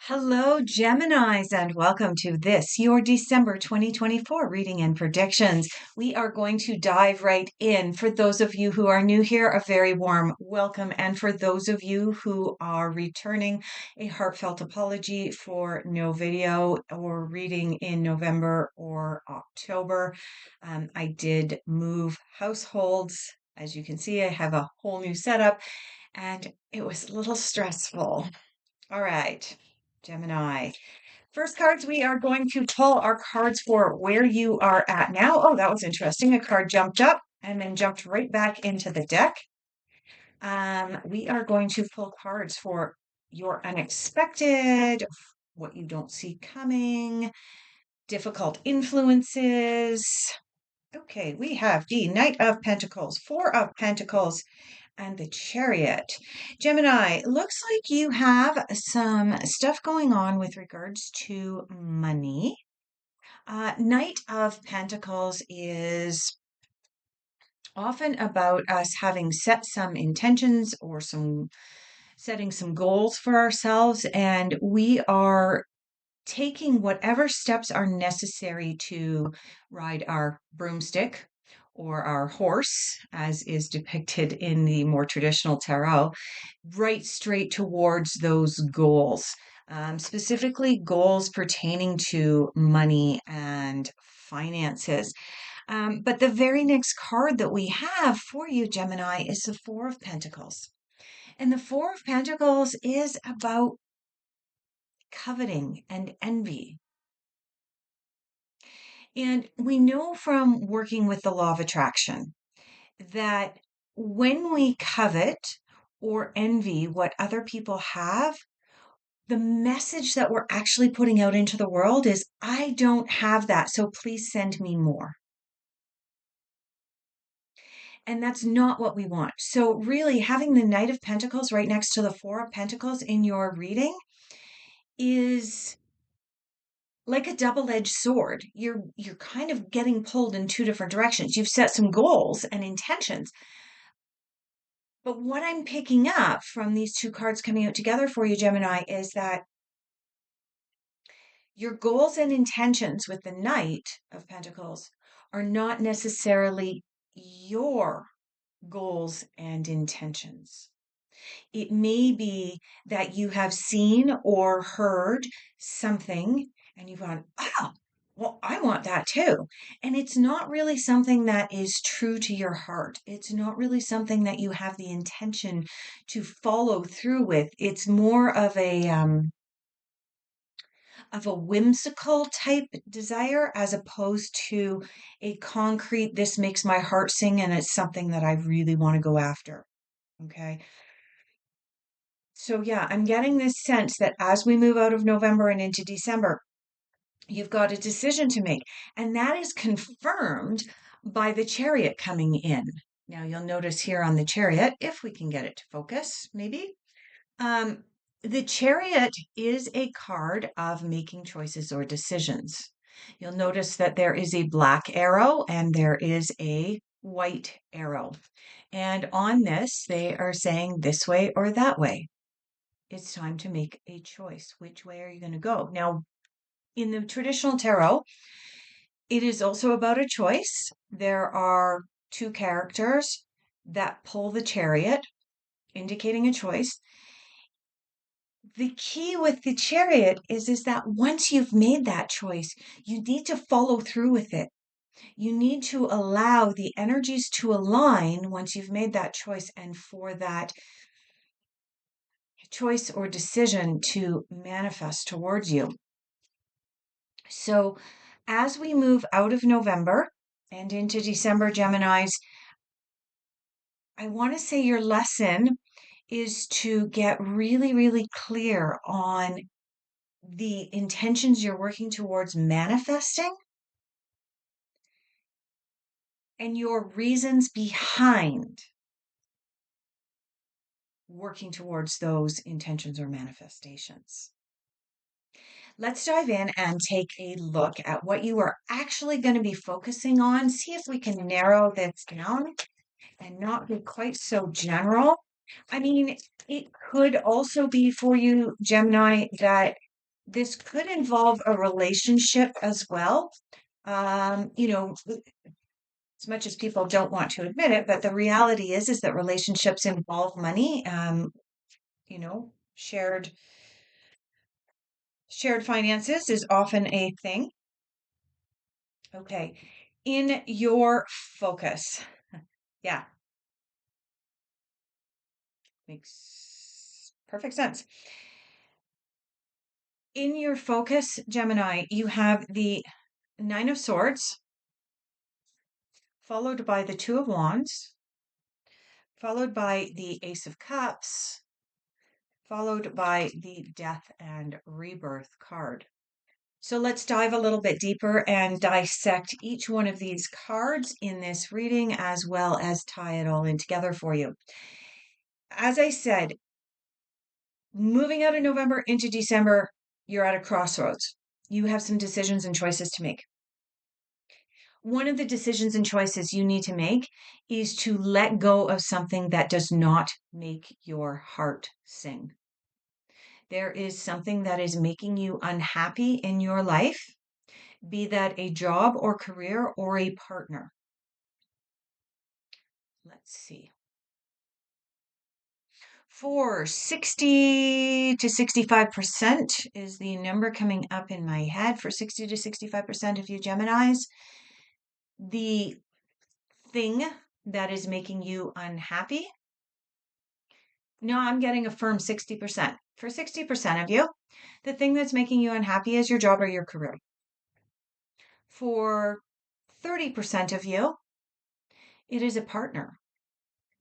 Hello, Geminis, and welcome to this, your December 2024 reading and predictions. We are going to dive right in. For those of you who are new here, a very warm welcome. And for those of you who are returning, a heartfelt apology for no video or reading in November or October. I did move households. As you can see, I have a whole new setup, and it was a little stressful. All right, Gemini. First cards we are going to pull are cards for where you are at now. Oh, that was interesting. A card jumped up and then jumped right back into the deck. We are going to pull cards for your unexpected, what you don't see coming, difficult influences. Okay, we have the Knight of Pentacles, Four of Pentacles, and the Chariot. Gemini, looks like you have some stuff going on with regards to money. Knight of Pentacles is often about us having set some intentions or setting some goals for ourselves, and we are taking whatever steps are necessary to ride our broomstick or our horse, as is depicted in the more traditional tarot, right straight towards those goals, specifically goals pertaining to money and finances. But the very next card that we have for you, Gemini, is the Four of Pentacles. And the Four of Pentacles is about coveting and envy. And we know from working with the law of attraction that when we covet or envy what other people have, the message that we're actually putting out into the world is, I don't have that, so please send me more. And that's not what we want. So, really, having the Knight of Pentacles right next to the Four of Pentacles in your reading is like a double-edged sword. You're kind of getting pulled in two different directions. You've set some goals and intentions. But what I'm picking up from these two cards coming out together for you, Gemini, is that your goals and intentions with the Knight of Pentacles are not necessarily your goals and intentions. It may be that you have seen or heard something and you've gone, oh, well, I want that too. And it's not really something that is true to your heart. It's not really something that you have the intention to follow through with. It's more of a whimsical type desire as opposed to a concrete, this makes my heart sing and it's something that I really want to go after. Okay. So, yeah, I'm getting this sense that as we move out of November and into December, you've got a decision to make. And that is confirmed by the Chariot coming in. Now, you'll notice here on the Chariot, if we can get it to focus, maybe. Um, the Chariot is a card of making choices or decisions. You'll notice that there is a black arrow and there is a white arrow. And on this, they are saying this way or that way. It's time to make a choice. Which way are you going to go? Now, in the traditional tarot, it is also about a choice. There are two characters that pull the chariot, indicating a choice. The key with the chariot is that once you've made that choice, you need to follow through with it. You need to allow the energies to align once you've made that choice and for that choice or decision to manifest towards you. So, as we move out of November and into December, Geminis, I want to say your lesson is to get really, really clear on the intentions you're working towards manifesting and your reasons behind working towards those intentions or manifestations. Let's dive in and take a look at what you are actually going to be focusing on. See if we can narrow this down and not be quite so general. I mean, it could also be for you, Gemini, that This could involve a relationship as well. You know, as much as people don't want to admit it, but the reality is that relationships involve money. You know, shared finances is often a thing. Okay. In your focus. Yeah, makes perfect sense. In your focus, Gemini, you have the Nine of Swords, followed by the Two of Wands, followed by the Ace of Cups, followed by the Death and Rebirth card. So let's dive a little bit deeper and dissect each one of these cards in this reading, as well as tie it all in together for you. As I said, moving out of November into December, you're at a crossroads. You have some decisions and choices to make. One of the decisions and choices you need to make is to let go of something that does not make your heart sing. There is something that is making you unhappy in your life, be that a job or career or a partner. Let's see. For 60 to 65% is the number coming up in my head. For 60 to 65% of you Geminis, the thing that is making you unhappy. No, I'm getting a firm 60%. For 60% of you, the thing that's making you unhappy is your job or your career. For 30% of you, it is a partner.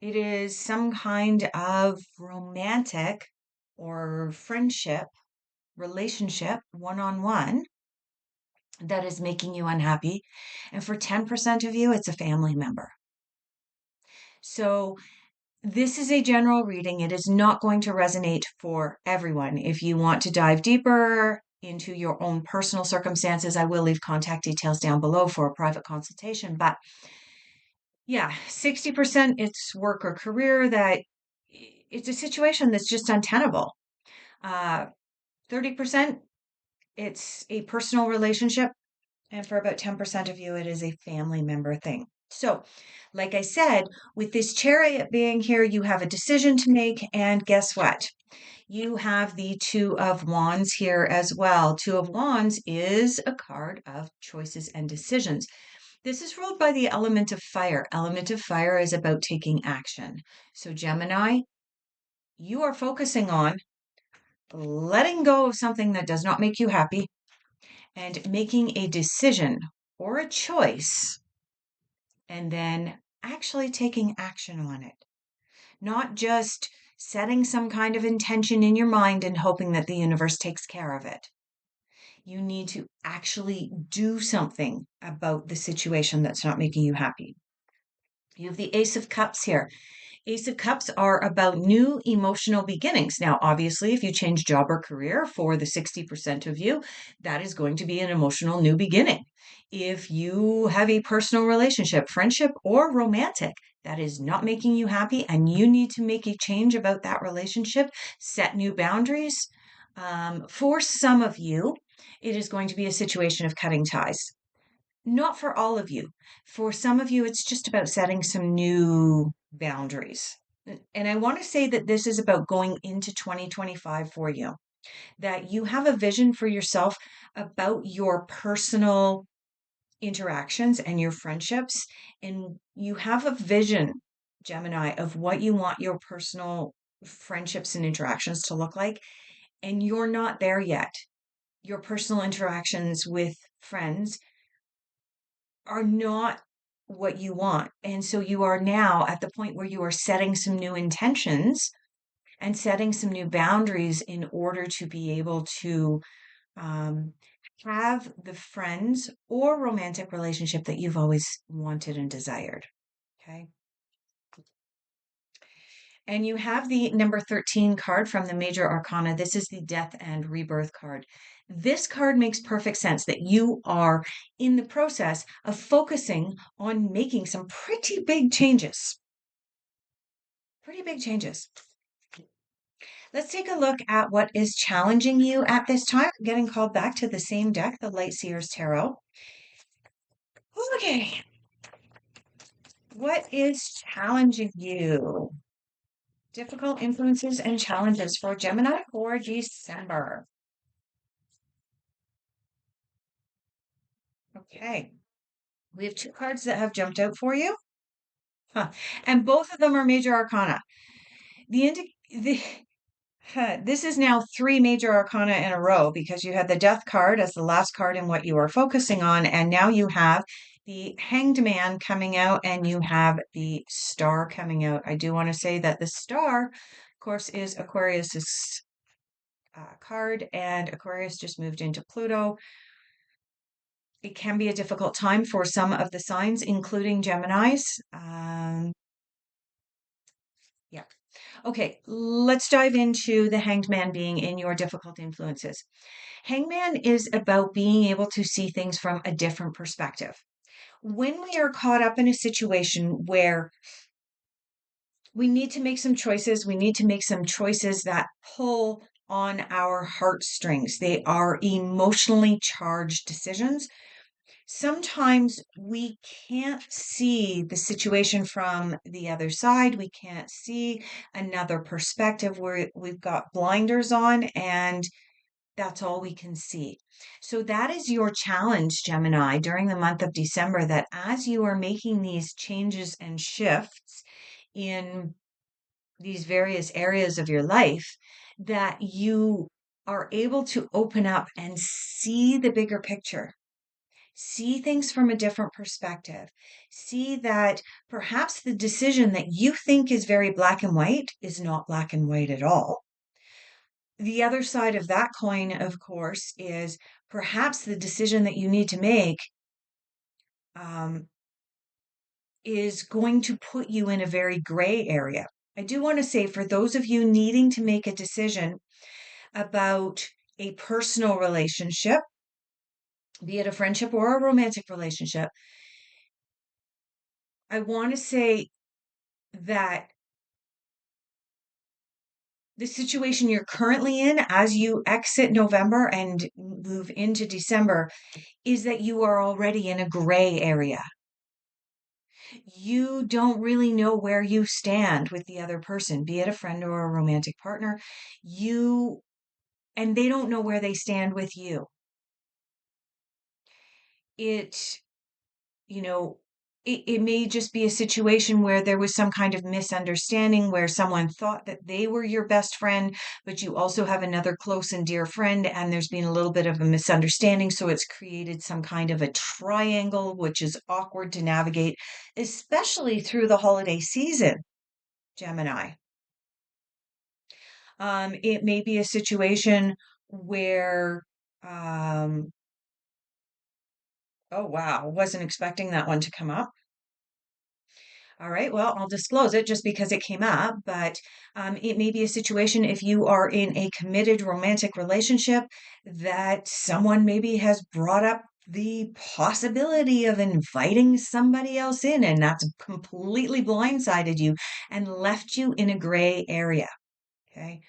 It is some kind of romantic or friendship, relationship, one-on-one, that is making you unhappy. And for 10% of you, it's a family member. So this is a general reading. It is not going to resonate for everyone. If you want to dive deeper into your own personal circumstances, I will leave contact details down below for a private consultation. But yeah, 60% it's work or career that it's a situation that's just untenable. 30% it's a personal relationship. And for about 10% of you, it is a family member thing. So, like I said, with this Chariot being here, you have a decision to make. And guess what? You have the Two of Wands here as well. Two of Wands is a card of choices and decisions. This is ruled by the element of fire. Element of fire is about taking action. So, Gemini, you are focusing on letting go of something that does not make you happy and making a decision or a choice and then actually taking action on it. Not just setting some kind of intention in your mind and hoping that the universe takes care of it. You need to actually do something about the situation that's not making you happy. You have the Ace of Cups here. Ace of Cups are about new emotional beginnings. Now, obviously, if you change job or career for the 60% of you, that is going to be an emotional new beginning. If you have a personal relationship, friendship, or romantic that is not making you happy and you need to make a change about that relationship, set new boundaries. For some of you, it is going to be a situation of cutting ties. Not for all of you. For some of you, it's just about setting some new boundaries. And I want to say that this is about going into 2025 for you, that you have a vision for yourself about your personal interactions and your friendships. And you have a vision, Gemini, of what you want your personal friendships and interactions to look like. And you're not there yet. Your personal interactions with friends are not what you want. And so you are now at the point where you are setting some new intentions and setting some new boundaries in order to be able to um, have the friends or romantic relationship that you've always wanted and desired. Okay. And you have the number 13 card from the Major Arcana. This is the Death and Rebirth card. This card makes perfect sense that you are in the process of focusing on making some pretty big changes. Pretty big changes. Let's take a look at what is challenging you at this time. I'm getting called back to the same deck, the Light Seers Tarot. Okay. What is challenging you? Difficult influences and challenges for Gemini for December. Okay. We have two cards that have jumped out for you. Huh. And both of them are major arcana. This is now three major arcana in a row because you had the death card as the last card in what you are focusing on. And now you have the hanged man coming out and you have the star coming out. I do want to say that the star, of course, is Aquarius's card, and Aquarius just moved into Pluto. It can be a difficult time for some of the signs, including Geminis. Yeah. Okay, let's dive into the Hanged Man being in your difficult influences. Hangman is about being able to see things from a different perspective. When we are caught up in a situation where we need to make some choices, we need to make some choices that pull on our heartstrings. They are emotionally charged decisions. Sometimes we can't see the situation from the other side. We can't see another perspective where we've got blinders on and that's all we can see. So that is your challenge, Gemini, during the month of December, that as you are making these changes and shifts in these various areas of your life, that you are able to open up and see the bigger picture. See things from a different perspective. See that perhaps the decision that you think is very black and white is not black and white at all. The other side of that coin, of course, is perhaps the decision that you need to make um, is going to put you in a very gray area. I do want to say for those of you needing to make a decision about a personal relationship, be it a friendship or a romantic relationship, I want to say that the situation you're currently in as you exit November and move into December is that you are already in a gray area. You don't really know where you stand with the other person, be it a friend or a romantic partner. And they don't know where they stand with you. It, you know, it may just be a situation where there was some kind of misunderstanding where someone thought that they were your best friend, but you also have another close and dear friend, and there's been a little bit of a misunderstanding. So it's created some kind of a triangle, which is awkward to navigate, especially through the holiday season, Gemini. It may be a situation where, oh wow, wasn't expecting that one to come up. All right, well, I'll disclose it just because it came up, but it may be a situation if you are in a committed romantic relationship that someone maybe has brought up the possibility of inviting somebody else in, and that's completely blindsided you and left you in a gray area. Okay.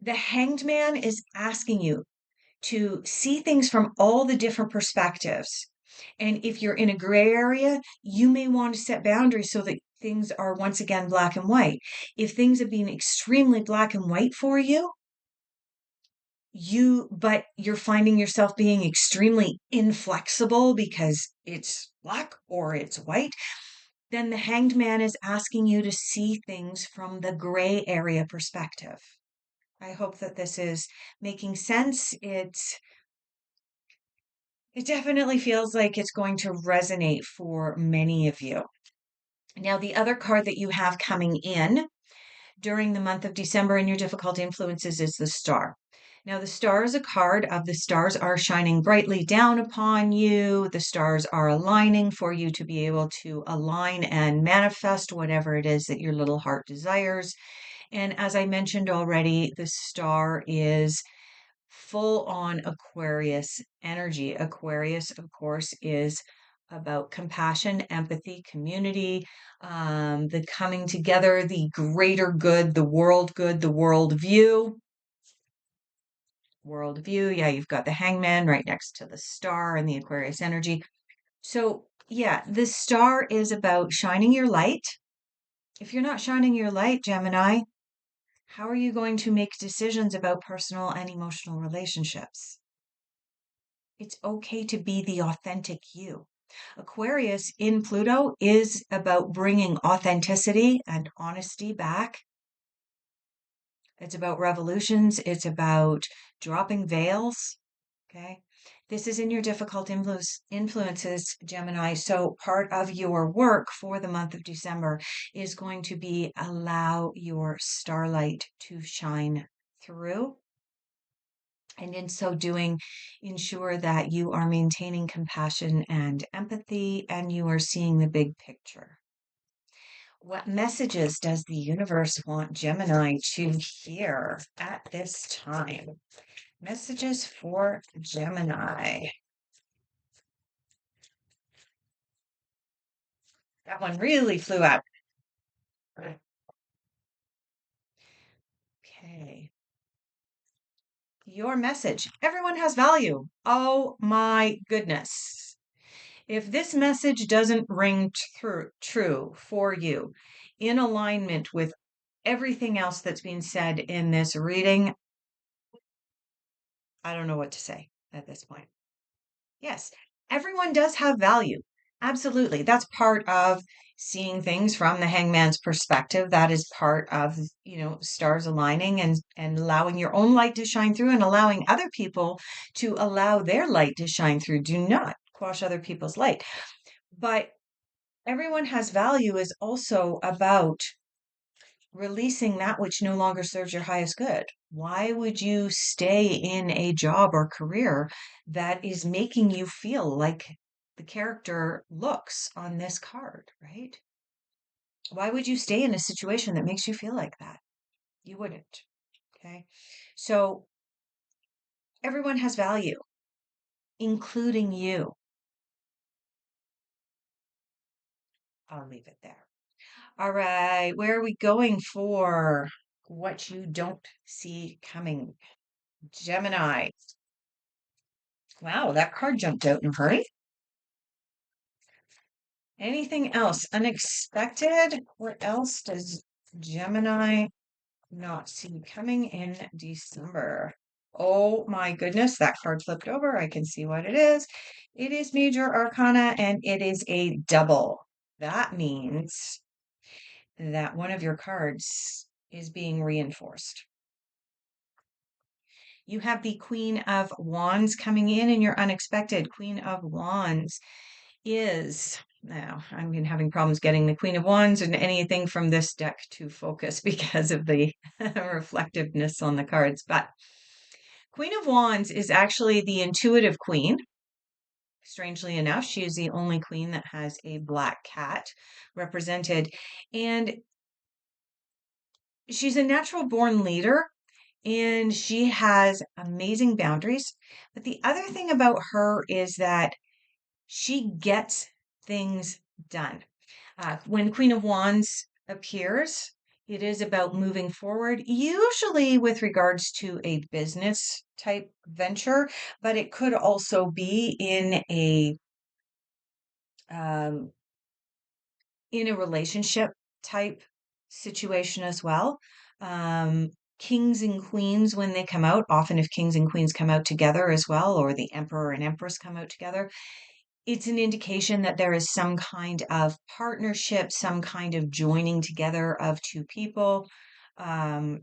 The hanged man is asking you to see things from all the different perspectives. And if you're in a gray area, you may want to set boundaries so that things are once again black and white. If things have been extremely black and white for you, but you're finding yourself being extremely inflexible because it's black or it's white, then the hanged man is asking you to see things from the gray area perspective. I hope that this is making sense. It definitely feels like it's going to resonate for many of you. Now, the other card that you have coming in during the month of December in your difficult influences is the star. Now, the star is a card of the stars are shining brightly down upon you. The stars are aligning for you to be able to align and manifest whatever it is that your little heart desires. And as I mentioned already, the star is full on Aquarius energy. Aquarius, of course, is about compassion, empathy, community, the coming together, the greater good, the world good, the world view. World view, yeah, you've got the hangman right next to the star and the Aquarius energy. So, yeah, the star is about shining your light. If you're not shining your light, Gemini, how are you going to make decisions about personal and emotional relationships? It's okay to be the authentic you. Aquarius in Pluto is about bringing authenticity and honesty back. It's about revolutions. It's about dropping veils. Okay. This is in your difficult influences, Gemini. So part of your work for the month of December is going to be allow your starlight to shine through. And in so doing, ensure that you are maintaining compassion and empathy and you are seeing the big picture. What messages does the universe want Gemini to hear at this time? Messages for Gemini. That one really flew out. Okay. Your message. Everyone has value. Oh my goodness. If this message doesn't ring true for you in alignment with everything else that's being said in this reading, I don't know what to say at this point. Yes, everyone does have value. Absolutely. That's part of seeing things from the hangman's perspective. That is part of, stars aligning and allowing your own light to shine through and allowing other people to allow their light to shine through. Do not quash other people's light. But everyone has value is also about releasing that which no longer serves your highest good. Why would you stay in a job or career that is making you feel like the character looks on this card, right? Why would you stay in a situation that makes you feel like that? You wouldn't. Okay. So everyone has value, including you. I'll leave it there. All right. Where are we going for what you don't see coming? Gemini. Wow, that card jumped out in a hurry. Anything else unexpected? What else does Gemini not see coming in December? Oh my goodness, that card flipped over. I can see what it is. It is Major Arcana and it is a double. That means that one of your cards is being reinforced. You have the Queen of Wands coming in and your unexpected Queen of Wands is now I've been having problems getting the Queen of Wands and anything from this deck to focus because of the reflectiveness on the cards. But Queen of Wands is actually the intuitive queen. Strangely enough, she is the only queen that has a black cat represented. And she's a natural born leader and she has amazing boundaries. But the other thing about her is that she gets things done. When Queen of Wands appears, it is about moving forward, usually with regards to a business type venture, but it could also be um, in a relationship type situation as well. Um, Kings and queens, when they come out, often if kings and queens come out together as well, or the emperor and empress come out together, it's an indication that there is some kind of partnership, some kind of joining together of two people, um,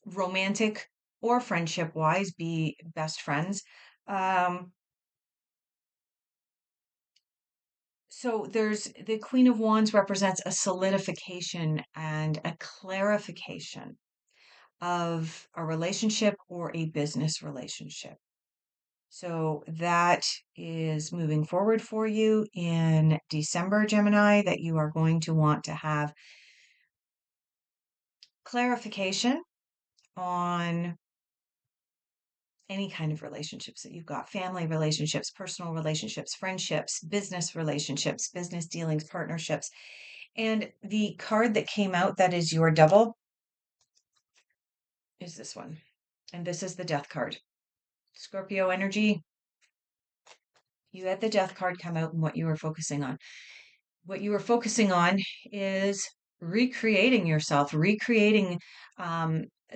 romantic or friendship wise, be best friends. Um, so there's the Queen of Wands represents a solidification and a clarification of a relationship or a business relationship. So that is moving forward for you in December, Gemini, that you are going to want to have clarification on any kind of relationships that you've got, family relationships, personal relationships, friendships, business dealings, partnerships. And the card that came out that is your double is this one. And this is the death card. Scorpio energy, you had the death card come out and what you were focusing on. What you were focusing on is recreating yourself, recreating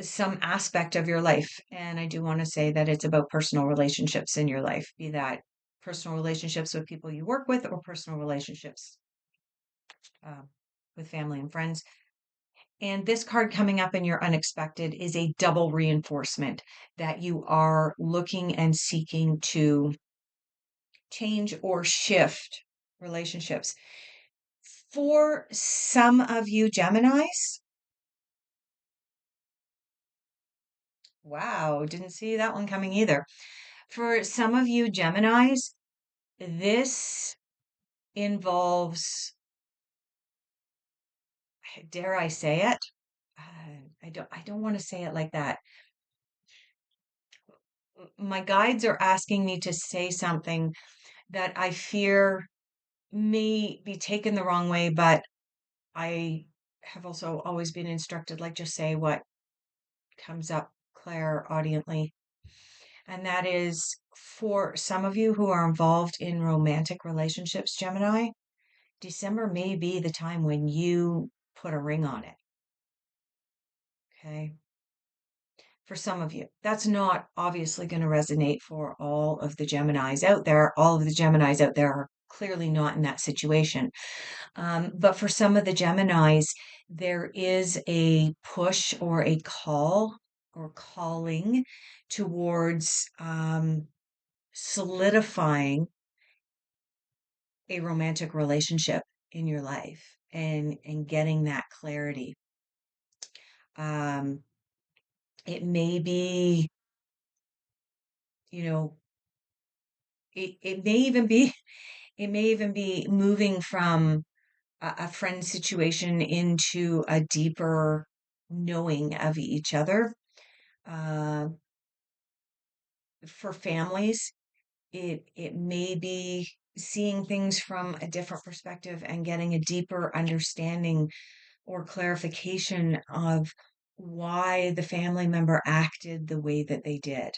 some aspect of your life. And I do want to say that it's about personal relationships in your life, be that personal relationships with people you work with or personal relationships uh, with family and friends. And this card coming up in your unexpected is a double reinforcement that you are looking and seeking to change or shift relationships. For some of you Geminis, wow, didn't see that one coming either. For some of you Geminis, this involves, dare I say it? I don't want to say it like that. My guides are asking me to say something that I fear may be taken the wrong way, but I have also always been instructed, like, just say what comes up clairaudiently. And that is for some of you who are involved in romantic relationships, Gemini, December may be the time when you put a ring on it. Okay. For some of you, that's not obviously going to resonate for all of the Geminis out there. All of the Geminis out there are clearly not in that situation. But for some of the Geminis, there is a push or a call or calling towards solidifying a romantic relationship in your life and getting that clarity. Um, it may be, you know, it may even be moving from a friend situation into a deeper knowing of each other. Uh, for families, it may be seeing things from a different perspective and getting a deeper understanding or clarification of why the family member acted the way that they did.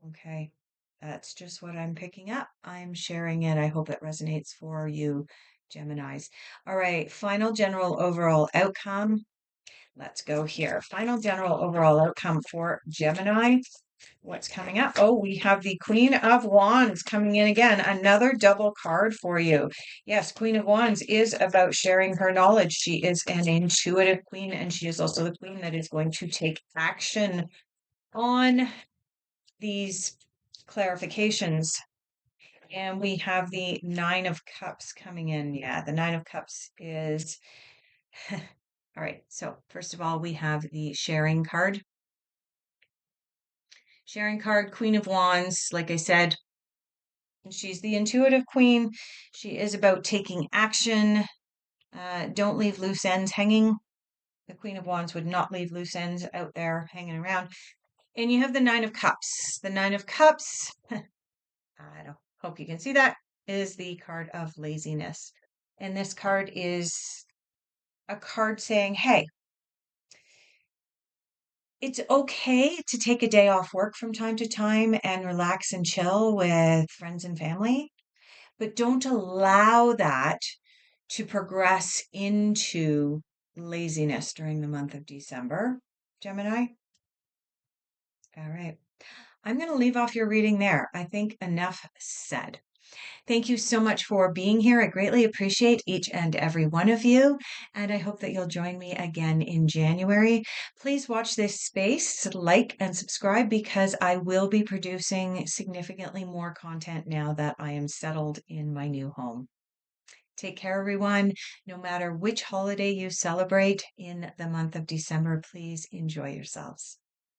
Okay. That's just what I'm picking up. I'm sharing it. I hope it resonates for you, Geminis. All right. Final general overall outcome. Let's go here. Final general overall outcome for Gemini. What's coming up? Oh, we have the Queen of Wands coming in again. Another double card for you. Yes, Queen of Wands is about sharing her knowledge. She is an intuitive queen, and she is also the queen that is going to take action on these clarifications. And we have the Nine of Cups coming in. Yeah, the Nine of Cups is... all right, so first of all, we have the sharing card. Sharing card, Queen of Wands, like I said, she's the intuitive queen. She is about taking action. Don't leave loose ends hanging. The Queen of Wands would not leave loose ends out there hanging around. And you have the Nine of Cups. The Nine of Cups, I don't hope you can see that, is the card of laziness. And this card is a card saying, hey, it's okay to take a day off work from time to time and relax and chill with friends and family, but don't allow that to progress into laziness during the month of December, Gemini. All right. I'm going to leave off your reading there. I think enough said. Thank you so much for being here. I greatly appreciate each and every one of you, and I hope that you'll join me again in January. Please watch this space, like and subscribe because I will be producing significantly more content now that I am settled in my new home. Take care, everyone. No matter which holiday you celebrate in the month of December, please enjoy yourselves.